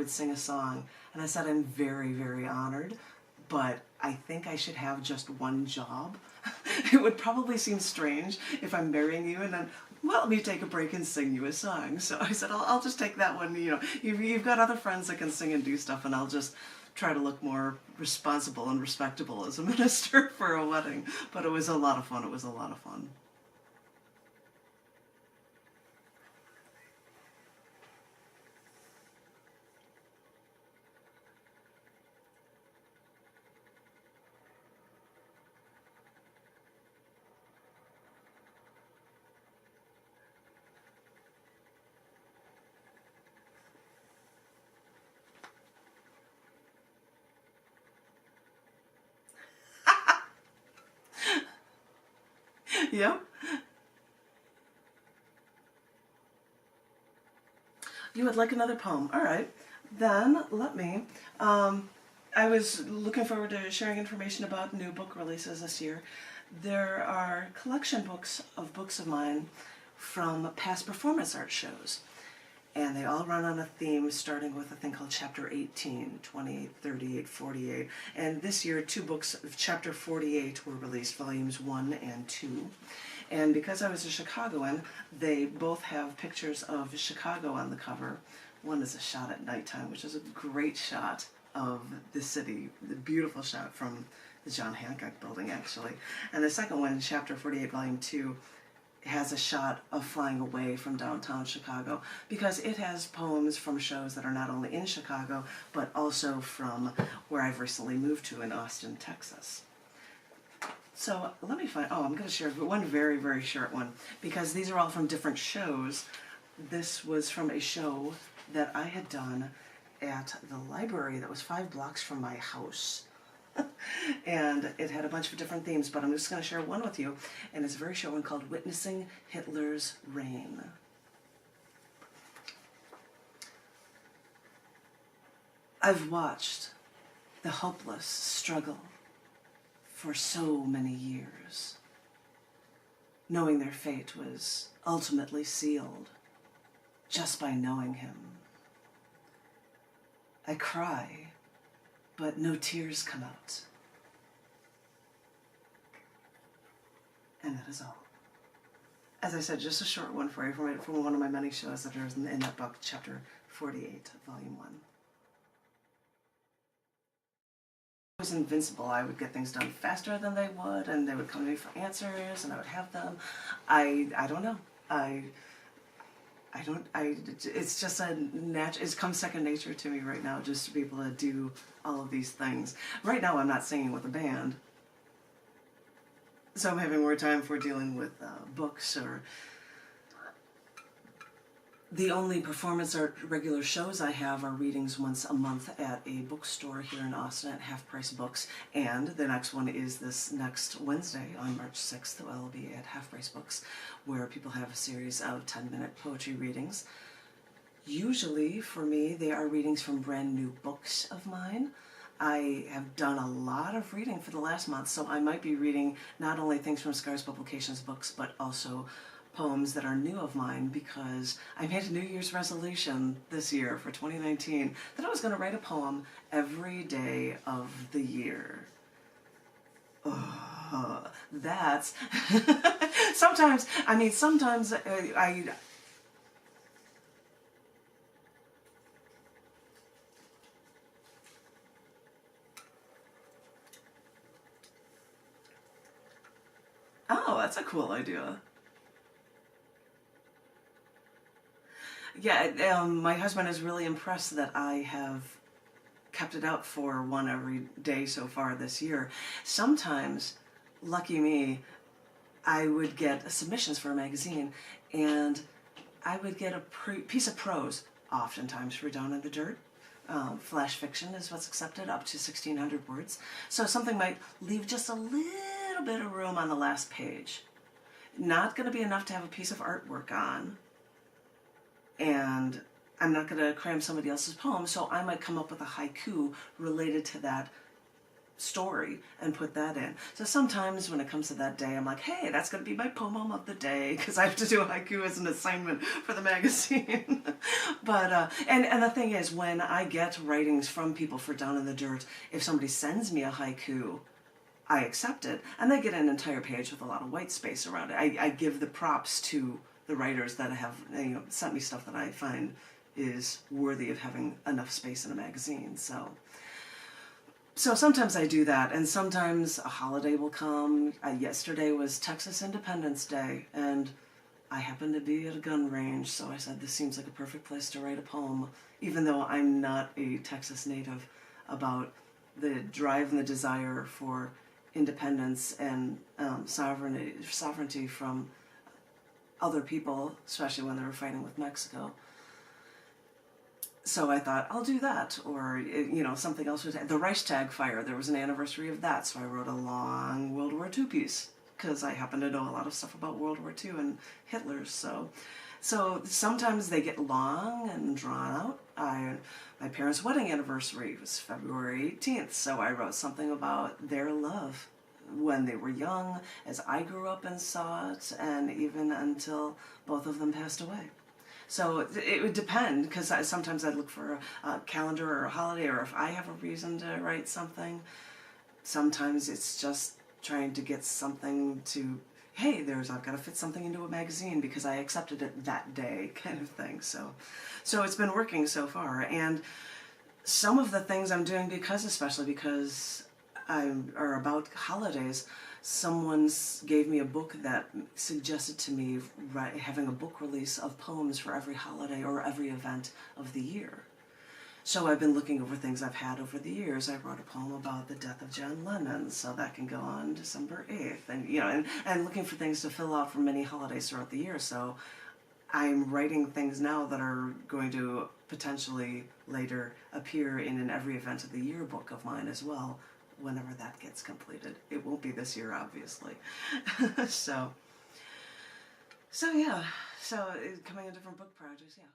would sing a song. And I said, I'm very, very honored, but I think I should have just one job. It would probably seem strange if I'm marrying you and then, well, let me take a break and sing you a song. So I said, I'll just take that one. You know, you've got other friends that can sing and do stuff, and I'll just try to look more responsible and respectable as a minister for a wedding. But it was a lot of fun. It was a lot of fun. Yep. You would like another poem. All right. Then let me. I was looking forward to sharing information about new book releases this year. There are collection books of mine from past performance art shows. And they all run on a theme, starting with a thing called Chapter 18, 28, 38, 48. And this year, 2 books of Chapter 48 were released, volumes 1 and 2. And because I was a Chicagoan, they both have pictures of Chicago on the cover. One is a shot at nighttime, which is a great shot of the city, the beautiful shot from the John Hancock building, actually. And the second one, Chapter 48, volume 2, has a shot of flying away from downtown Chicago, because it has poems from shows that are not only in Chicago, but also from where I've recently moved to in Austin, Texas. So let me find, I'm going to share one very, very short one, because these are all from different shows. This was from a show that I had done at the library that was 5 blocks from my house. And it had a bunch of different themes, but I'm just going to share one with you, and it's a very short one called Witnessing Hitler's Reign. I've watched the hopeless struggle for so many years, knowing their fate was ultimately sealed just by knowing him. I cry, but no tears come out. And that is all. As I said, just a short one for you from one of my many shows that are in that book, Chapter 48, Volume 1. I was invincible. I would get things done faster than they would, and they would come to me for answers, and I would have them. I don't know. It's just it's come second nature to me right now, just to be able to do all of these things. Right now I'm not singing with a band, so I'm having more time for dealing with books, or the only performance art regular shows I have are readings once a month at a bookstore here in Austin at Half Price Books, and the next one is this next Wednesday on March 6th. I'll be at Half Price Books, where people have a series of 10-minute poetry readings. Usually, for me, they are readings from brand new books of mine. I have done a lot of reading for the last month, so I might be reading not only things from Scars Publications books, but also poems that are new of mine, because I made a New Year's resolution this year for 2019 that I was going to write a poem every day of the year. That's... sometimes I... Oh, that's a cool idea. Yeah, my husband is really impressed that I have kept it up for one every day so far this year. Sometimes, lucky me, I would get submissions for a magazine, and I would get a piece of prose, oftentimes for Down in the Dirt. Flash fiction is what's accepted, up to 1,600 words. So something might leave just a little bit of room on the last page. Not going to be enough to have a piece of artwork on. And I'm not going to cram somebody else's poem, so I might come up with a haiku related to that story and put that in. So sometimes when it comes to that day, I'm like, hey, that's going to be my poem of the day, because I have to do a haiku as an assignment for the magazine. But and the thing is, when I get writings from people for Down in the Dirt, if somebody sends me a haiku, I accept it, and they get an entire page with a lot of white space around it. I give the props to the writers that have sent me stuff that I find is worthy of having enough space in a magazine. So sometimes I do that, and sometimes a holiday will come. Yesterday was Texas Independence Day, and I happened to be at a gun range, so I said this seems like a perfect place to write a poem, even though I'm not a Texas native, about the drive and the desire for independence and sovereignty from other people, especially when they were fighting with Mexico. So I thought, I'll do that, or, something else. The Reichstag fire, there was an anniversary of that, so I wrote a long World War II piece, because I happen to know a lot of stuff about World War II and Hitler's, so sometimes they get long and drawn out. My parents' wedding anniversary was February 18th, so I wrote something about their love when they were young, as I grew up and saw it, and even until both of them passed away. So it would depend, because sometimes I'd look for a calendar or a holiday, or if I have a reason to write something. Sometimes it's just trying to get something to, hey, I've got to fit something into a magazine because I accepted it that day, kind of thing. So it's been working so far. And some of the things I'm doing especially because are about holidays. Someone gave me a book that suggested to me having a book release of poems for every holiday or every event of the year. So I've been looking over things I've had over the years. I wrote a poem about the death of John Lennon, so that can go on December 8th. And looking for things to fill out for many holidays throughout the year. So I'm writing things now that are going to potentially later appear in an every event of the year book of mine as well, whenever that gets completed. It won't be this year, obviously. So yeah. So coming in different book projects, yeah.